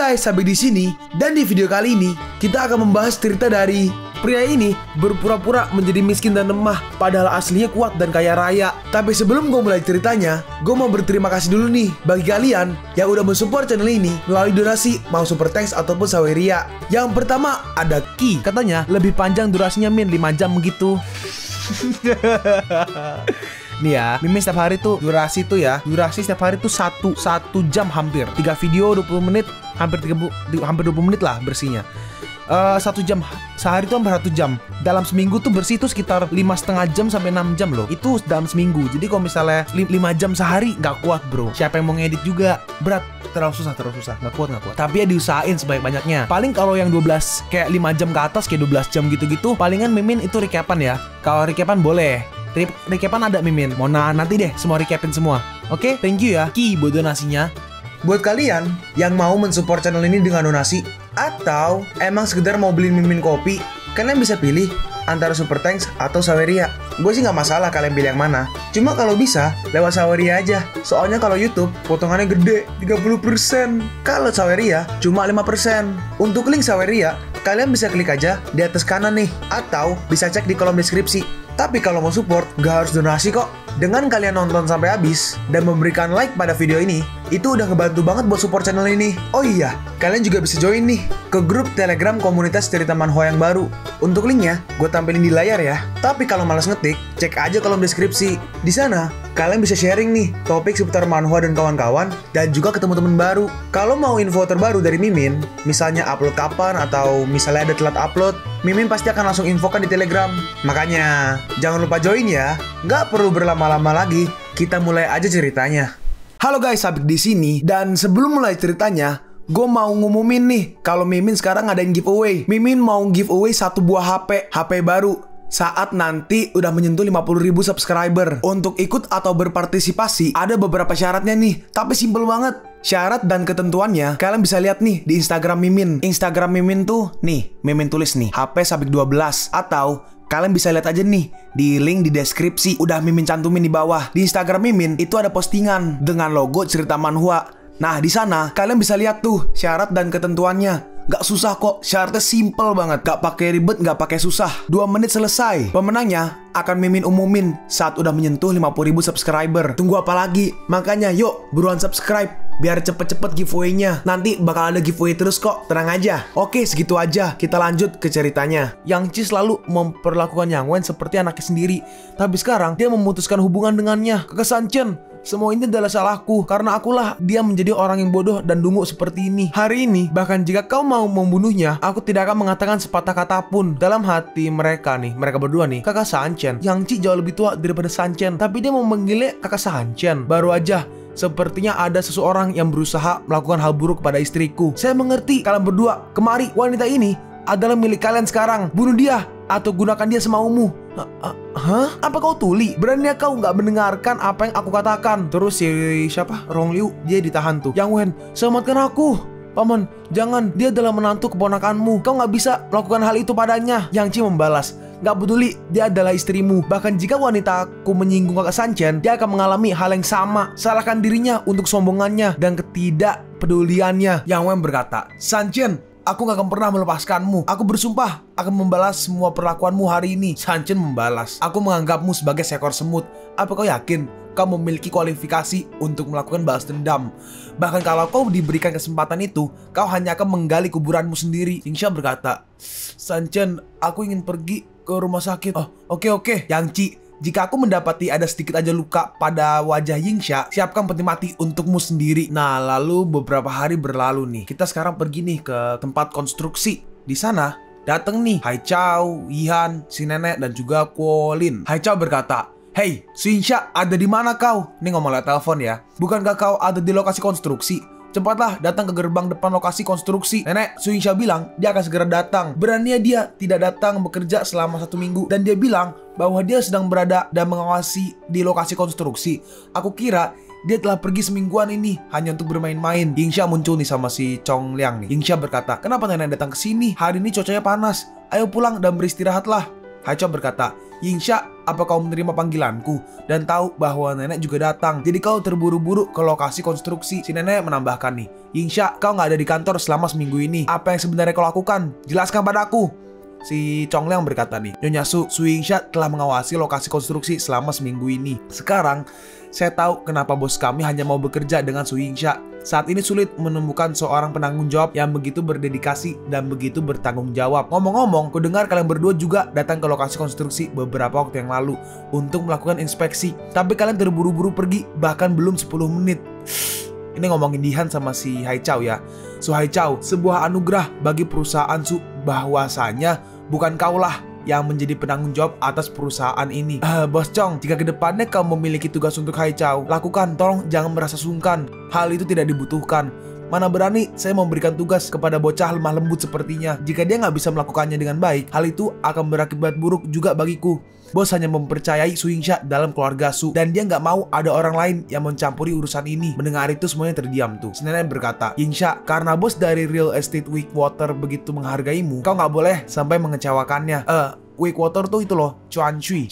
guys, sampai di sini. Dan di video kali ini kita akan membahas cerita dari pria ini berpura-pura menjadi miskin dan lemah, padahal aslinya kuat dan kaya raya. Tapi sebelum gue mulai ceritanya, gue mau berterima kasih dulu nih bagi kalian yang udah mensupport channel ini melalui donasi, mau super thanks ataupun saweria. Yang pertama ada Ki, katanya lebih panjang durasinya Min, 5 jam gitu. Nih ya, Mimin setiap hari tuh durasi setiap hari tuh 1 jam hampir. 3 video 20 menit, hampir 20 menit lah bersihnya. 1 jam sehari tuh hampir 1 jam. Dalam seminggu tuh bersih tuh sekitar 5,5 jam sampai 6 jam loh. Itu dalam seminggu. Jadi kalau misalnya 5 jam sehari nggak kuat bro. Siapa yang mau ngedit juga berat, terlalu susah, nggak kuat. Tapi ya diusahain sebanyak-banyaknya. Paling kalau yang 12 kayak 5 jam ke atas kayak 12 jam gitu-gitu, palingan Mimin itu recapan ya. Kalau recapan boleh. Recapan ada Mimin. Mona nanti deh semua recapin semua. Oke, thank you ya Ki buat donasinya. Buat kalian yang mau mensupport channel ini dengan donasi atau emang sekedar mau beliin Mimin kopi, kalian bisa pilih antara super thanks atau saweria. Gue sih nggak masalah kalian pilih yang mana. Cuma kalau bisa lewat saweria aja. Soalnya kalau YouTube potongannya gede 30%. Kalau saweria cuma 5%. Untuk link saweria kalian bisa klik aja di atas kanan nih, atau bisa cek di kolom deskripsi. Tapi kalau mau support, gak harus donasi kok. Dengan kalian nonton sampai habis dan memberikan like pada video ini, itu udah ngebantu banget buat support channel ini. Oh iya, kalian juga bisa join nih ke grup Telegram komunitas cerita manhwa yang baru. Untuk linknya, gue tampilin di layar ya. Tapi kalau malas ngetik, cek aja kolom deskripsi. Di sana, kalian bisa sharing nih topik seputar manhwa dan kawan-kawan, dan juga ketemu teman baru. Kalau mau info terbaru dari Mimin, misalnya upload kapan atau misalnya ada telat upload, Mimin pasti akan langsung infokan di Telegram. Makanya, jangan lupa join ya. Nggak perlu berlama-lama lagi, kita mulai aja ceritanya. Halo guys, Sabik di sini. Dan sebelum mulai ceritanya, gue mau ngumumin nih kalau Mimin sekarang ngadain giveaway. Mimin mau giveaway 1 buah HP baru saat nanti udah menyentuh 50.000 subscriber. Untuk ikut atau berpartisipasi ada beberapa syaratnya nih, tapi simple banget. Syarat dan ketentuannya kalian bisa lihat nih di Instagram Mimin. Instagram Mimin tuh nih, Mimin tulis nih HP Sabik 12, atau kalian bisa lihat aja nih di link di deskripsi, udah Mimin cantumin di bawah. Di Instagram Mimin itu ada postingan dengan logo cerita manhwa. Nah, di sana kalian bisa lihat tuh syarat dan ketentuannya. Gak susah kok, syaratnya simple banget. Gak pakai ribet, gak pakai susah. 2 menit selesai. Pemenangnya akan Mimin umumin saat udah menyentuh 50.000 subscriber. Tunggu apa lagi? Makanya yuk buruan subscribe biar cepet-cepet giveaway-nya. Nanti bakal ada giveaway terus kok, tenang aja. Oke, segitu aja. Kita lanjut ke ceritanya. Yang Ci selalu memperlakukan Yang Wen seperti anaknya sendiri. Tapi sekarang dia memutuskan hubungan dengannya. Kakak Sanchen, semua ini adalah salahku, karena akulah dia menjadi orang yang bodoh dan dungu seperti ini. Hari ini, bahkan jika kau mau membunuhnya, aku tidak akan mengatakan sepatah kata pun. Dalam hati mereka berdua nih, kakak Sanchen. Yang Ci jauh lebih tua daripada Sanchen, tapi dia mau manggilnya kakak Sanchen. Baru aja, sepertinya ada seseorang yang berusaha melakukan hal buruk pada istriku. Saya mengerti kalian berdua. Kemari, wanita ini adalah milik kalian sekarang. Bunuh dia atau gunakan dia semaumu. Hah? Apa kau tuli? Beraninya kau nggak mendengarkan apa yang aku katakan? Terus si siapa? Rong Liu, dia ditahan tuh. Yang Wen, selamatkan aku. Paman, jangan. Dia adalah menantu keponakanmu. Kau nggak bisa melakukan hal itu padanya. Yang Ci membalas, nggak peduli, dia adalah istrimu. Bahkan jika wanitaku menyinggung kakak Sanchen, dia akan mengalami hal yang sama. Salahkan dirinya untuk sombongannya dan ketidakpeduliannya. Yang Wen berkata, Sanchen, aku gak akan pernah melepaskanmu. Aku bersumpah akan membalas semua perlakuanmu hari ini. Sanchen membalas, aku menganggapmu sebagai seekor semut. Apa kau yakin kau memiliki kualifikasi untuk melakukan balas dendam? Bahkan kalau kau diberikan kesempatan itu, kau hanya akan menggali kuburanmu sendiri. Yingsha berkata, Sanchen, aku ingin pergi ke rumah sakit. Oh, oke. Yang Ci, jika aku mendapati ada sedikit aja luka pada wajah Yingsha, siapkan peti mati untukmu sendiri. Nah, lalu beberapa hari berlalu nih. Kita sekarang pergi nih ke tempat konstruksi. Di sana datang nih Haichao, Yihan, si nenek, dan juga Kuolin. Haichao berkata, "Hey, Yingsha, ada di mana kau?" Ini ngomong lewat telepon ya. "Bukankah kau ada di lokasi konstruksi? Cepatlah datang ke gerbang depan lokasi konstruksi." Nenek Yingsha bilang dia akan segera datang. Beraninya dia tidak datang bekerja selama 1 minggu. Dan dia bilang bahwa dia sedang berada dan mengawasi di lokasi konstruksi. Aku kira dia telah pergi semingguan ini hanya untuk bermain-main. Yingsha muncul nih sama si Chong Liang nih. Yingsha berkata, "Kenapa nenek datang ke sini? Hari ini cuacanya panas. Ayo pulang dan beristirahatlah." Haichao berkata, "Yingsha, apa kau menerima panggilanku dan tahu bahwa nenek juga datang. Jadi kau terburu-buru ke lokasi konstruksi. Si nenek menambahkan nih, Yingsha, kau nggak ada di kantor selama seminggu ini. Apa yang sebenarnya kau lakukan? Jelaskan padaku. Si Chongliang berkata nih, Nyonya Su Yingsha telah mengawasi lokasi konstruksi selama seminggu ini. Sekarang, saya tahu kenapa bos kami hanya mau bekerja dengan Su Yingsha. Saat ini sulit menemukan seorang penanggung jawab yang begitu berdedikasi dan begitu bertanggung jawab. Ngomong-ngomong, kudengar kalian berdua juga datang ke lokasi konstruksi beberapa waktu yang lalu untuk melakukan inspeksi. Tapi kalian terburu-buru pergi, bahkan belum 10 menit. Ini ngomongin Dihan sama si Haichao ya. Su Haichao, sebuah anugerah bagi perusahaan Su bahwasanya bukan kaulah yang menjadi penanggung jawab atas perusahaan ini. Bos Chong, jika kedepannya kau memiliki tugas untuk Haichao, lakukan, tolong jangan merasa sungkan. Hal itu tidak dibutuhkan. Mana berani saya memberikan tugas kepada bocah lemah lembut sepertinya. Jika dia nggak bisa melakukannya dengan baik, hal itu akan berakibat buruk juga bagiku. Bos hanya mempercayai Su Yingsha dalam keluarga Su, dan dia nggak mau ada orang lain yang mencampuri urusan ini. Mendengar itu semuanya terdiam tuh. Si nenek berkata, Yingsha, karena bos dari Real Estate Weakwater begitu menghargaimu, kau nggak boleh sampai mengecewakannya. Weakwater tuh itu loh, Chuan Chui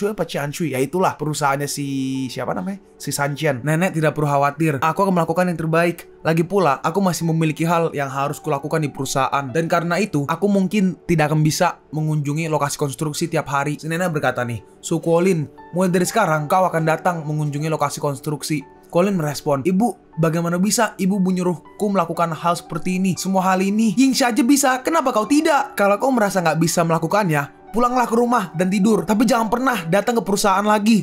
apa Chuan Chui? Ya itulah perusahaannya si siapa namanya? Si Sanchen. Nenek tidak perlu khawatir. Aku akan melakukan yang terbaik. Lagi pula, aku masih memiliki hal yang harus kulakukan di perusahaan. Dan karena itu, aku mungkin tidak akan bisa mengunjungi lokasi konstruksi tiap hari. Si nenek berkata nih, Su Colin, mulai dari sekarang kau akan datang mengunjungi lokasi konstruksi. Colin merespon, Ibu, bagaimana bisa ibu menyuruhku melakukan hal seperti ini? Semua hal ini Yingsha aja bisa, kenapa kau tidak? Kalau kau merasa nggak bisa melakukannya, pulanglah ke rumah dan tidur. Tapi jangan pernah datang ke perusahaan lagi.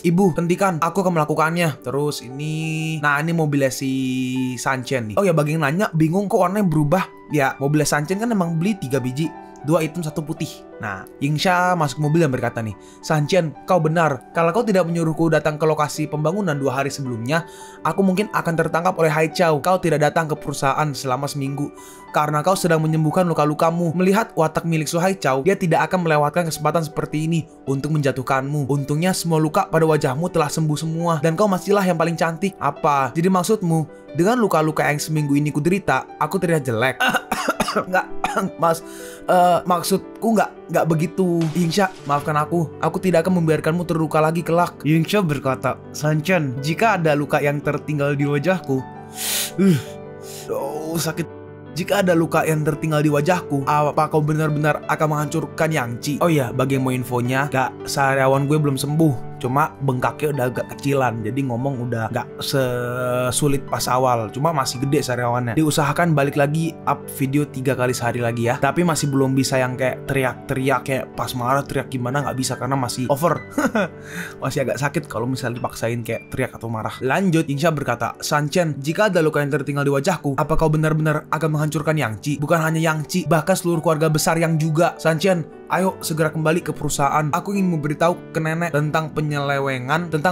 Ibu, hentikan, aku akan melakukannya. Terus ini, nah ini mobilnya si Sanchen nih. Oh ya, bagi yang nanya, bingung kok warnanya berubah? Ya, mobilnya Sanchen kan emang beli 3 biji. 2 hitam 1 putih. Nah, Yingsha masuk mobil dan berkata nih, Sanchen, kau benar. Kalau kau tidak menyuruhku datang ke lokasi pembangunan 2 hari sebelumnya, aku mungkin akan tertangkap oleh Haichao. Kau tidak datang ke perusahaan selama seminggu karena kau sedang menyembuhkan luka-lukamu. Melihat watak milik Su Haichao, dia tidak akan melewatkan kesempatan seperti ini untuk menjatuhkanmu. Untungnya semua luka pada wajahmu telah sembuh semua dan kau masihlah yang paling cantik. Apa? Jadi maksudmu, dengan luka-luka yang seminggu ini kuderita, aku terlihat jelek? Enggak, Mas. Maksudku nggak begitu. Yingsha, maafkan aku tidak akan membiarkanmu terluka lagi kelak. Yingsha berkata, Sanchen, jika ada luka yang tertinggal di wajahku, sakit. Jika ada luka yang tertinggal di wajahku, apa kau benar-benar akan menghancurkan Yangchi? Oh iya, bagi mau infonya, sariawan gue belum sembuh. Cuma bengkaknya udah agak kecilan, jadi ngomong udah gak sesulit pas awal. Cuma masih gede sariawannya. Diusahakan balik lagi up video 3 kali sehari lagi ya. Tapi masih belum bisa yang kayak teriak-teriak kayak pas marah teriak gimana, nggak bisa karena masih over. Masih agak sakit kalau misalnya dipaksain kayak teriak atau marah. Lanjut, Yingsha berkata, Sanchen, jika ada luka yang tertinggal di wajahku, apa kau benar-benar akan menghancurkan Yangchi? Bukan hanya Yangchi, bahkan seluruh keluarga besar yang juga. Sanchen, ayo segera kembali ke perusahaan. Aku ingin memberitahu ke nenek tentang penyelewengan kan?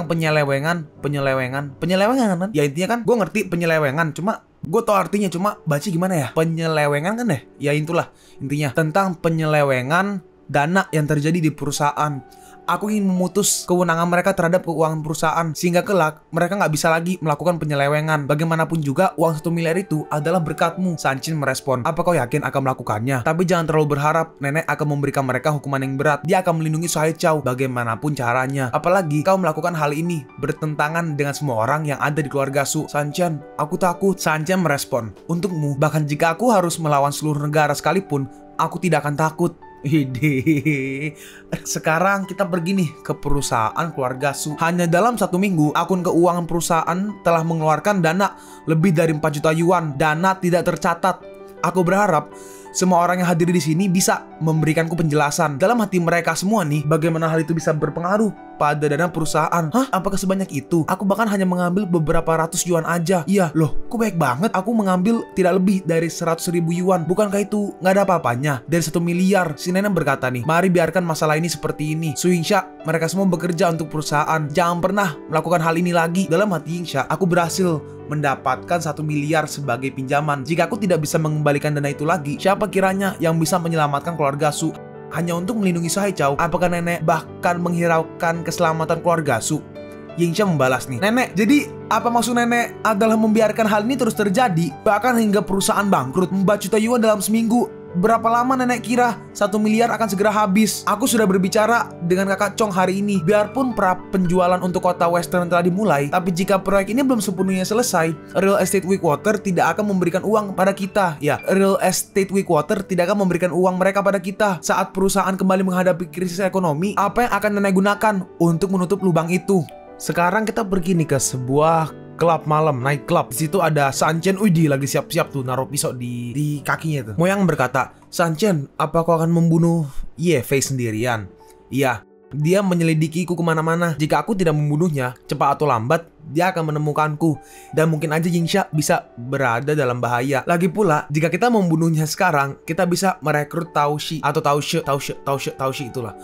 Ya intinya kan, gue ngerti penyelewengan, cuma gue tau artinya, cuma baca gimana ya? Penyelewengan kan deh? Ya itulah intinya, tentang penyelewengan dana yang terjadi di perusahaan. Aku ingin memutus kewenangan mereka terhadap keuangan perusahaan, sehingga kelak mereka nggak bisa lagi melakukan penyelewengan. Bagaimanapun juga, uang 1 miliar itu adalah berkatmu. Sanchen merespon, apa kau yakin akan melakukannya? Tapi jangan terlalu berharap, nenek akan memberikan mereka hukuman yang berat. Dia akan melindungi Su Haichao bagaimanapun caranya. Apalagi kau melakukan hal ini bertentangan dengan semua orang yang ada di keluarga Su. Sanchen, aku takut. Sanchen merespon, untukmu, bahkan jika aku harus melawan seluruh negara sekalipun, aku tidak akan takut. Sekarang kita pergi nih ke perusahaan keluarga Su. Hanya dalam 1 minggu, akun keuangan perusahaan telah mengeluarkan dana lebih dari 4 juta yuan. Dana tidak tercatat. Aku berharap semua orang yang hadir di sini bisa memberikanku penjelasan. Dalam hati mereka semua nih, bagaimana hal itu bisa berpengaruh pada dana perusahaan. Hah? Apakah sebanyak itu? Aku bahkan hanya mengambil beberapa ratus yuan aja. Iya, loh, kok baik banget. Aku mengambil tidak lebih dari 100.000 yuan. Bukankah itu nggak ada apa-apanya? Dari 1 miliar. Si nenek berkata nih, mari biarkan masalah ini seperti ini. Su Yingsha, mereka semua bekerja untuk perusahaan. Jangan pernah melakukan hal ini lagi. Dalam hati Yingsha, aku berhasil mendapatkan 1 miliar sebagai pinjaman. Jika aku tidak bisa mengembalikan dana itu lagi, siapa kiranya yang bisa menyelamatkan keluarga Su? Hanya untuk melindungi Su Haichao, apakah nenek bahkan menghiraukan keselamatan keluarga Su? Yingsha membalas nih, nenek, jadi apa maksud nenek adalah membiarkan hal ini terus terjadi, bahkan hingga perusahaan bangkrut? 4 juta yuan dalam seminggu Berapa lama nenek kira 1 miliar akan segera habis? Aku sudah berbicara dengan kakak Chong hari ini. Biarpun pra penjualan untuk kota Western telah dimulai, tapi jika proyek ini belum sepenuhnya selesai, Real Estate Weekwater tidak akan memberikan uang pada kita. Ya, Real Estate Weekwater tidak akan memberikan uang mereka pada kita. Saat perusahaan kembali menghadapi krisis ekonomi, apa yang akan nenek gunakan untuk menutup lubang itu? Sekarang kita pergi nih ke sebuah klub malam, night club. Di situ ada Sanchen, Udi lagi siap-siap tuh naruh pisau di kakinya tuh. Moyang berkata, "Sanchen, apa kau akan membunuh Ye-Fei sendirian?" Iya, dia menyelidikiku kemana-mana. Jika aku tidak membunuhnya, cepat atau lambat dia akan menemukanku. Dan mungkin aja Yingsha bisa berada dalam bahaya. Lagi pula, jika kita membunuhnya sekarang, kita bisa merekrut Taoshi atau Taoshi itulah.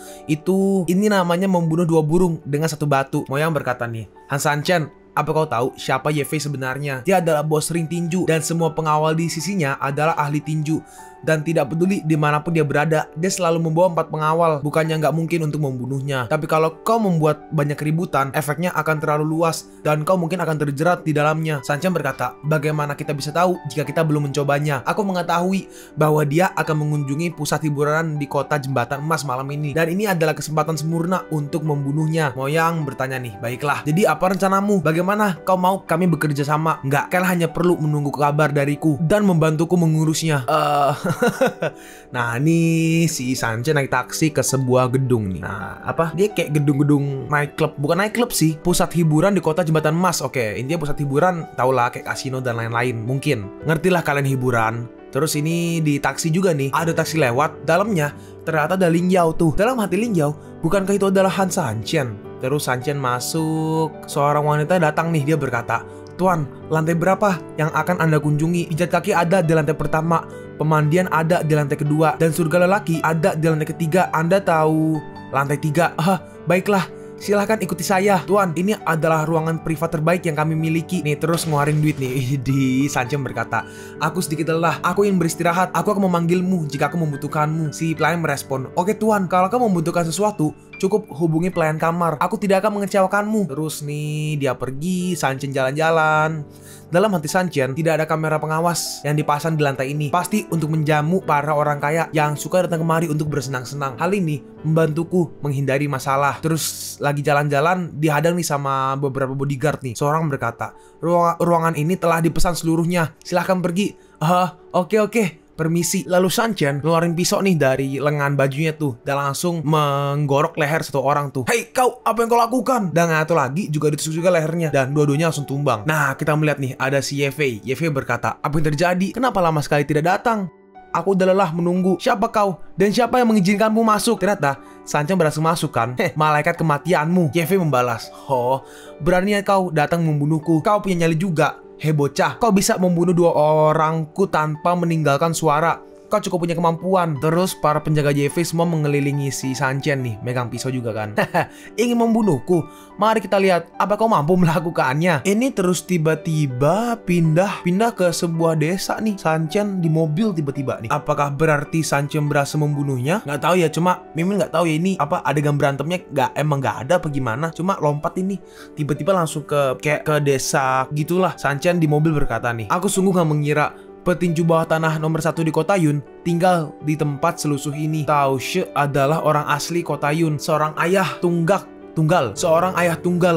Ini namanya membunuh 2 burung dengan 1 batu. Moyang berkata nih, "Han Sanchen, apa kau tahu siapa Ye-Fei sebenarnya? Dia adalah bos ring tinju dan semua pengawal di sisinya adalah ahli tinju. Dan tidak peduli dimanapun dia berada, dia selalu membawa 4 pengawal. Bukannya nggak mungkin untuk membunuhnya. Tapi kalau kau membuat banyak keributan, efeknya akan terlalu luas dan kau mungkin akan terjerat di dalamnya." Sanchen berkata, "Bagaimana kita bisa tahu jika kita belum mencobanya? Aku mengetahui bahwa dia akan mengunjungi pusat hiburan di kota Jembatan Emas malam ini. Dan ini adalah kesempatan sempurna untuk membunuhnya." Moyang bertanya nih, "Baiklah, jadi apa rencanamu? Bagaimana kau mau kami bekerja sama?" "Nggak, kalian hanya perlu menunggu kabar dariku dan membantuku mengurusnya." Nah, ini si Sanchen naik taksi ke sebuah gedung nih. Nah, dia kayak gedung-gedung nightclub. Bukan nightclub sih, pusat hiburan di kota Jembatan Emas. Oke, intinya pusat hiburan, tau lah, kayak kasino dan lain-lain. Mungkin ngertilah kalian hiburan. Terus ini di taksi juga nih, ada taksi lewat, dalamnya ternyata ada Ling Yao tuh. Dalam hati Ling Yao, bukankah itu adalah Han Sanchen? Terus Sanchen masuk, seorang wanita datang nih, dia berkata, "Tuan, lantai berapa yang akan Anda kunjungi? Pijat kaki ada di lantai pertama, pemandian ada di lantai kedua, dan surga lelaki ada di lantai ketiga. Anda tahu lantai 3. Baiklah, silahkan ikuti saya. Tuan, ini adalah ruangan privat terbaik yang kami miliki." Nih, terus ngeluarin duit nih. Di Sanchen berkata, "Aku sedikit lelah, aku ingin beristirahat. Aku akan memanggilmu jika aku membutuhkanmu." Si pelayan merespon, "Oke tuan, kalau kamu membutuhkan sesuatu, cukup hubungi pelayan kamar. Aku tidak akan mengecewakanmu." Terus nih, dia pergi, Sanchen jalan-jalan. Dalam hati Sanchen, tidak ada kamera pengawas yang dipasang di lantai ini. Pasti untuk menjamu para orang kaya yang suka datang kemari untuk bersenang-senang. Hal ini membantuku menghindari masalah. Terus lagi jalan-jalan, dihadang nih sama beberapa bodyguard nih. Seorang berkata, ruangan ini telah dipesan seluruhnya. Silahkan pergi." Oke. Permisi. Lalu Sanchen ngeluarin pisau nih dari lengan bajunya tuh dan langsung menggorok leher satu orang tuh. "Hei kau, apa yang kau lakukan?" Dan satu lagi juga ditusuk juga lehernya dan dua-duanya langsung tumbang. Nah, kita melihat nih ada si Ye-Fei. Ye-Fei berkata, "Apa yang terjadi? Kenapa lama sekali tidak datang? Aku udah lelah menunggu. Siapa kau? Dan siapa yang mengizinkanmu masuk?" Ternyata Sanchen berhasil masuk kan. "Malaikat kematianmu." Ye-Fei membalas, "Oh, beraninya kau datang membunuhku. Kau punya nyali juga. Hei bocah, kau bisa membunuh 2 orangku tanpa meninggalkan suara. Kau cukup punya kemampuan." Terus para penjaga Ye-Fei semua mengelilingi si Sanchen nih, megang pisau juga kan. "Ingin membunuhku? Mari kita lihat apa kau mampu melakukannya." Ini terus tiba-tiba pindah ke sebuah desa nih. Sanchen di mobil tiba-tiba nih. Apakah berarti Sanchen berhasil membunuhnya? Nggak tahu ya, cuma Mimin nggak tahu ya ini adegan berantemnya emang nggak ada apa gimana. Cuma lompat ini tiba-tiba langsung kayak ke desa gitulah. Sanchen di mobil berkata nih, "Aku sungguh nggak mengira petinju bawah tanah nomor 1 di kota Yun tinggal di tempat selusuh ini. Taoshi adalah orang asli kota Yun, seorang ayah tunggal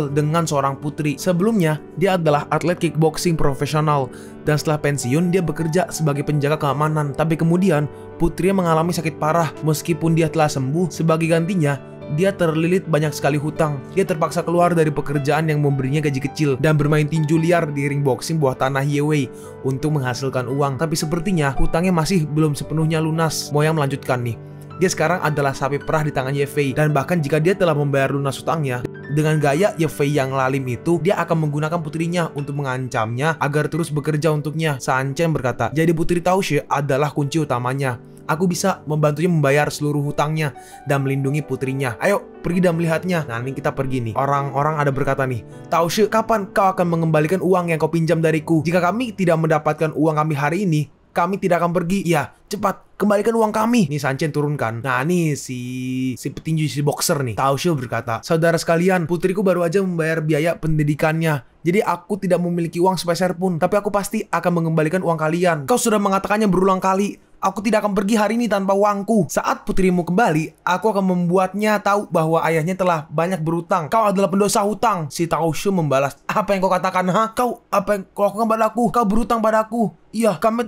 dengan seorang putri. Sebelumnya, dia adalah atlet kickboxing profesional dan setelah pensiun dia bekerja sebagai penjaga keamanan. Tapi kemudian putrinya mengalami sakit parah. Meskipun dia telah sembuh, sebagai gantinya dia terlilit banyak sekali hutang. Dia terpaksa keluar dari pekerjaan yang memberinya gaji kecil dan bermain tinju liar di ring boxing bawah tanah Ye-Wei untuk menghasilkan uang. Tapi sepertinya hutangnya masih belum sepenuhnya lunas." Moyang melanjutkan nih, "Dia sekarang adalah sapi perah di tangan Ye-Fei, dan bahkan jika dia telah membayar lunas hutangnya, dengan gaya Ye-Fei yang lalim itu, dia akan menggunakan putrinya untuk mengancamnya agar terus bekerja untuknya." Sanchen berkata, "Jadi putri Taoshi adalah kunci utamanya. Aku bisa membantunya membayar seluruh hutangnya dan melindungi putrinya. Ayo, pergi dan melihatnya." Nah, ini kita pergi nih. Orang-orang ada berkata nih, "Taoshi, kapan kau akan mengembalikan uang yang kau pinjam dariku? Jika kami tidak mendapatkan uang kami hari ini, kami tidak akan pergi. Ya, cepat, kembalikan uang kami." Nih Sanchen turunkan. Nah, nih si petinju, si boxer nih. Taoshi berkata, "Saudara sekalian, putriku baru aja membayar biaya pendidikannya. Jadi aku tidak memiliki uang sepeser pun. Tapi aku pasti akan mengembalikan uang kalian. Kau sudah mengatakannya berulang kali. Aku tidak akan pergi hari ini tanpa uangku. Saat putrimu kembali, aku akan membuatnya tahu bahwa ayahnya telah banyak berutang. Kau adalah pendosa hutang. Si Tao Xue membalas, apa yang kau katakan, ha? Kau, apa yang kau lakukan padaku? Kau berutang padaku. Iya, kami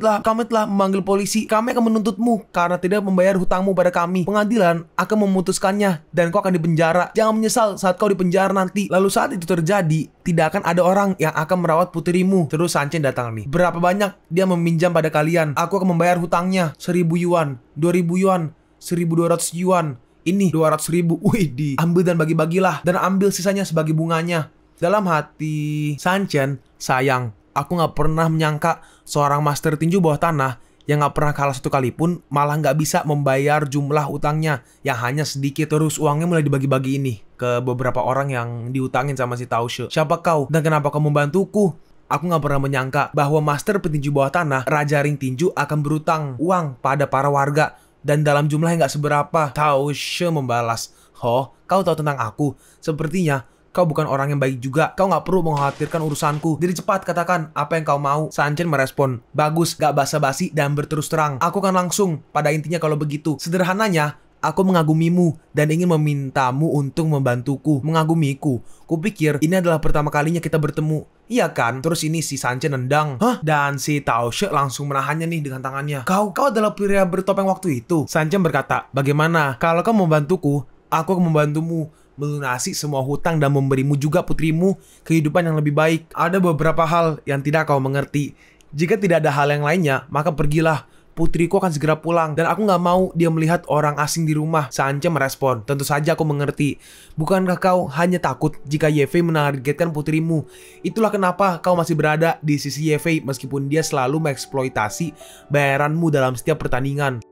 telah memanggil polisi. Kami akan menuntutmu karena tidak membayar hutangmu pada kami. Pengadilan akan memutuskannya dan kau akan dipenjara. Jangan menyesal saat kau dipenjara nanti. Lalu saat itu terjadi, tidak akan ada orang yang akan merawat putrimu. Terus Sanchen datang nih. Berapa banyak dia meminjam pada kalian? Aku akan membayar hutangnya. 1.000 yuan, 2.000 yuan, 1.200 yuan. Ini 200.000. Wih, diambil dan bagi-bagilah. Dan ambil sisanya sebagai bunganya. Dalam hati Sanchen, sayang, aku gak pernah menyangka seorang master tinju bawah tanah yang gak pernah kalah satu kali pun malah gak bisa membayar jumlah utangnya yang hanya sedikit. Terus uangnya mulai dibagi-bagi ini ke beberapa orang yang diutangin sama si Tao Xue. Siapa kau? Dan kenapa kau membantuku? Aku gak pernah menyangka bahwa master petinju bawah tanah, Raja Ring Tinju, akan berutang uang pada para warga dan dalam jumlah yang gak seberapa. Tao Xue membalas, "Oh, kau tahu tentang aku? Sepertinya kau bukan orang yang baik juga. Kau gak perlu mengkhawatirkan urusanku. Jadi cepat katakan apa yang kau mau." Sanchen merespon, "Bagus, gak basa-basi dan berterus terang. Aku akan langsung pada intinya kalau begitu. Sederhananya, aku mengagumimu dan ingin memintamu untuk membantuku." Mengagumiku? Kupikir ini adalah pertama kalinya kita bertemu. Iya kan? Terus ini si Sanchen nendang. Hah? Dan si Tao Xue langsung menahannya nih dengan tangannya. Kau adalah pria bertopeng waktu itu." Sanchen berkata, "Bagaimana? Kalau kau membantuku, aku akan membantumu melunasi semua hutang dan memberimu juga putrimu kehidupan yang lebih baik. Ada beberapa hal yang tidak kau mengerti. Jika tidak ada hal yang lainnya, maka pergilah. Putriku akan segera pulang dan aku gak mau dia melihat orang asing di rumah." Sanchen merespon, "Tentu saja aku mengerti. Bukankah kau hanya takut jika Ye Fei menargetkan putrimu? Itulah kenapa kau masih berada di sisi Ye Fei meskipun dia selalu mengeksploitasi bayaranmu dalam setiap pertandingan.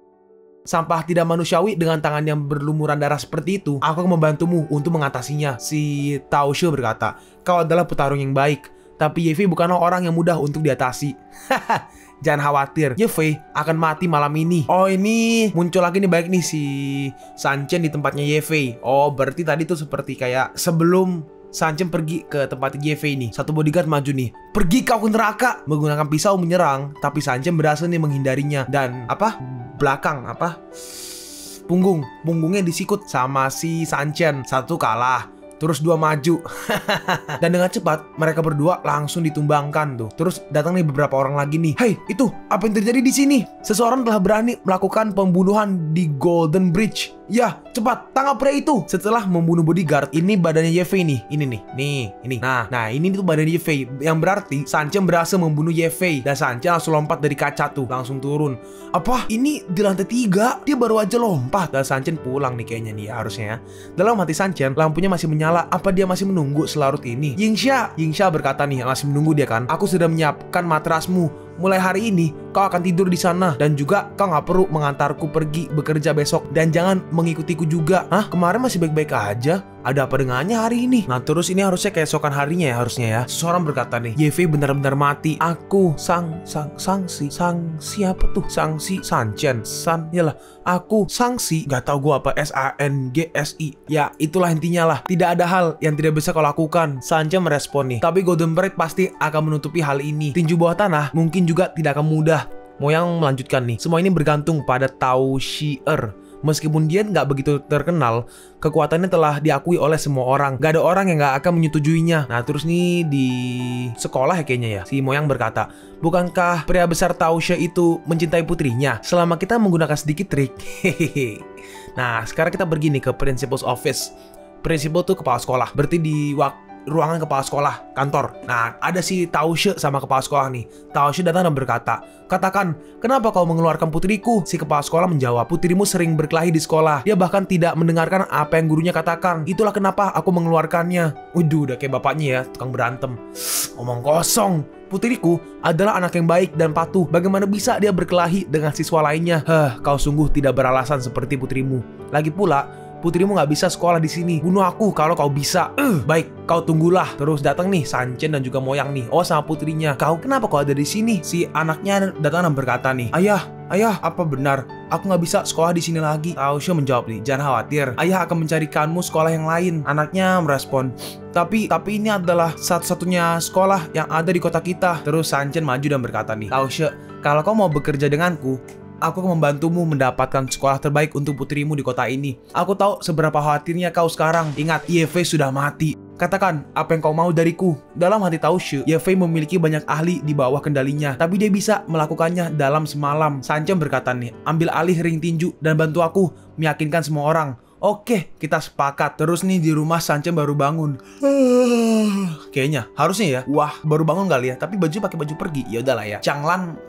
Sampah tidak manusiawi dengan tangan yang berlumuran darah seperti itu. Aku akan membantumu untuk mengatasinya." Si Tao Xue berkata, "Kau adalah petarung yang baik, tapi Ye Fei bukanlah orang yang mudah untuk diatasi." Haha, jangan khawatir, Ye Fei akan mati malam ini. Oh, ini muncul lagi nih baik nih si Sanchen di tempatnya Ye Fei. Oh, berarti tadi tuh seperti kayak sebelum Sanchen pergi ke tempat Ye Fei nih, satu bodyguard maju nih. "Pergi kau ke neraka!" Menggunakan pisau menyerang, tapi Sanchen berhasil nih menghindarinya. Dan punggungnya disikut sama si Sanchen. Satu kalah, terus dua maju. Dan dengan cepat mereka berdua langsung ditumbangkan tuh. Terus datang nih beberapa orang lagi nih. "Hei, itu apa yang terjadi di sini? Seseorang telah berani melakukan pembunuhan di Golden Bridge. Ya, cepat tangkap pria itu." Setelah membunuh bodyguard, ini badannya Ye Fei nih. Ini. Nah, ini tuh badannya Ye Fei. Yang berarti Sanchen berhasil membunuh Ye Fei. Dan Sanchen langsung lompat dari kaca tuh, langsung turun. Apa? Ini di lantai 3? Dia baru aja lompat. Dan Sanchen pulang nih kayaknya nih harusnya ya. Dalam hati Sanchen, lampunya masih menyala. Apa dia masih menunggu selarut ini? Yingxia berkata nih, masih menunggu dia kan. "Aku sudah menyiapkan matrasmu. Mulai hari ini kau akan tidur di sana dan juga kau nggak perlu mengantarku pergi bekerja besok dan jangan mengikutiku juga." Hah? Kemarin masih baik-baik aja. Ada apa dengannya hari ini? Nah, terus ini harusnya keesokan harinya ya harusnya ya. Seseorang berkata nih, "Ye Fei benar-benar mati. Aku Sangsi Sanchen. Aku Sangsi, gak tau gue apa, SANGSI. Ya, itulah intinya lah. Tidak ada hal yang tidak bisa kau lakukan." Sanchen merespon nih, "Tapi Golden Pride pasti akan menutupi hal ini. Tinju bawah tanah mungkin juga tidak akan mudah." Moyang melanjutkan nih, "Semua ini bergantung pada Tao Xie. Meskipun dia nggak begitu terkenal, kekuatannya telah diakui oleh semua orang. Gak ada orang yang nggak akan menyetujuinya." Nah, terus nih di sekolah ya kayaknya ya, si Moyang berkata, "Bukankah pria besar Tao Xie itu mencintai putrinya? Selama kita menggunakan sedikit trik." Hehehe. Nah, sekarang kita pergi nih ke Principal's Office. Principal tuh kepala sekolah. Berarti di ruangan kepala sekolah, kantor. Nah, ada si Tao Xie sama kepala sekolah nih. Tao Xie datang dan berkata, "Katakan, kenapa kau mengeluarkan putriku?" Si kepala sekolah menjawab, "Putrimu sering berkelahi di sekolah. Dia bahkan tidak mendengarkan apa yang gurunya katakan. Itulah kenapa aku mengeluarkannya." Waduh, udah kayak bapaknya ya, tukang berantem. Omong kosong. Putriku adalah anak yang baik dan patuh. Bagaimana bisa dia berkelahi dengan siswa lainnya? Kau sungguh tidak beralasan seperti putrimu. Lagi pula, putrimu nggak bisa sekolah di sini. Bunuh aku kalau kau bisa. Baik, kau tunggulah." Terus datang nih Sanchen dan juga Moyang nih. Oh, sama putrinya. Kenapa kau ada di sini?" Si anaknya datang dan berkata nih, Ayah, apa benar aku nggak bisa sekolah di sini lagi?" Tao Xie menjawab nih, "Jangan khawatir, ayah akan mencarikanmu sekolah yang lain." Anaknya merespon, Tapi ini adalah satu-satunya sekolah yang ada di kota kita." Terus Sanchen maju dan berkata nih, "Tao Xie, kalau kau mau bekerja denganku, Aku akan membantumu mendapatkan sekolah terbaik untuk putrimu di kota ini. Aku tahu seberapa khawatirnya kau sekarang. Ingat, Ye Fei sudah mati. Katakan apa yang kau mau dariku. Dalam hati Tao Xue, Ye Fei memiliki banyak ahli di bawah kendalinya, tapi dia bisa melakukannya dalam semalam. San Chen berkata nih, ambil alih ring tinju dan bantu aku meyakinkan semua orang. Oke, kita sepakat. Terus nih di rumah San Chen baru bangun. Kayaknya harusnya ya. Wah, baru bangun kali ya. Tapi baju pakai baju pergi. Ya udahlah ya. Changlan,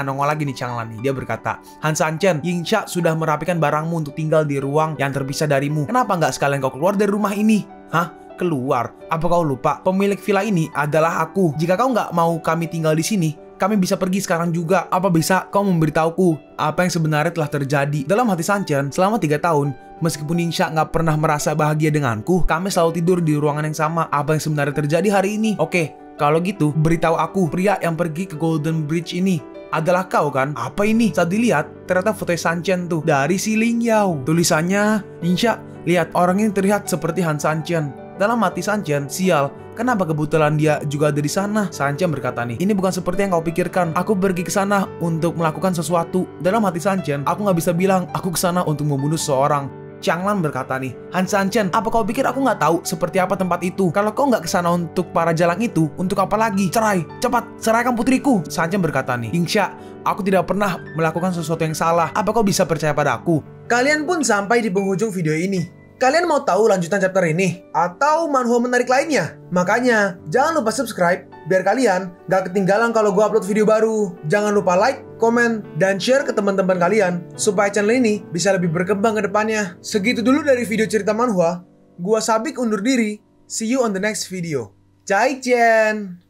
nongol lagi nih Changlan nih. Dia berkata, Han San Chen, Yingsha sudah merapikan barangmu untuk tinggal di ruang yang terpisah darimu. Kenapa nggak sekalian kau keluar dari rumah ini? Hah? Keluar? Apa kau lupa? Pemilik villa ini adalah aku. Jika kau nggak mau kami tinggal di sini, kami bisa pergi sekarang juga. Apa bisa kau memberitahuku apa yang sebenarnya telah terjadi? Dalam hati San Chen, selama 3 tahun, meskipun Yingsha nggak pernah merasa bahagia denganku, kami selalu tidur di ruangan yang sama. Apa yang sebenarnya terjadi hari ini? Oke, kalau gitu, beritahu aku, pria yang pergi ke Golden Bridge ini adalah kau kan? Apa ini? Saat dilihat, ternyata foto San Chen tuh dari si Ling Yao. Tulisannya, Yingsha, lihat orang ini terlihat seperti Han San Chen. Dalam hati San Chen, sial, kenapa kebetulan dia juga ada di sana? San Chen berkata nih, ini bukan seperti yang kau pikirkan. Aku pergi ke sana untuk melakukan sesuatu. Dalam hati San Chen, aku nggak bisa bilang aku ke sana untuk membunuh seseorang. Changlan berkata nih, Han San Chen, apa kau pikir aku nggak tahu seperti apa tempat itu? Kalau kau nggak ke sana untuk para jalang itu, untuk apa lagi? Cerai, cepat, ceraikan putriku. San Chen berkata nih, Yingsha, aku tidak pernah melakukan sesuatu yang salah. Apa kau bisa percaya pada aku? Kalian pun sampai di penghujung video ini. Kalian mau tahu lanjutan chapter ini? Atau manhwa menarik lainnya? Makanya, jangan lupa subscribe biar kalian gak ketinggalan kalau gue upload video baru. Jangan lupa like, komen, dan share ke teman-teman kalian supaya channel ini bisa lebih berkembang ke depannya. Segitu dulu dari video cerita manhwa. Gua Sabik undur diri. See you on the next video. Zaijian!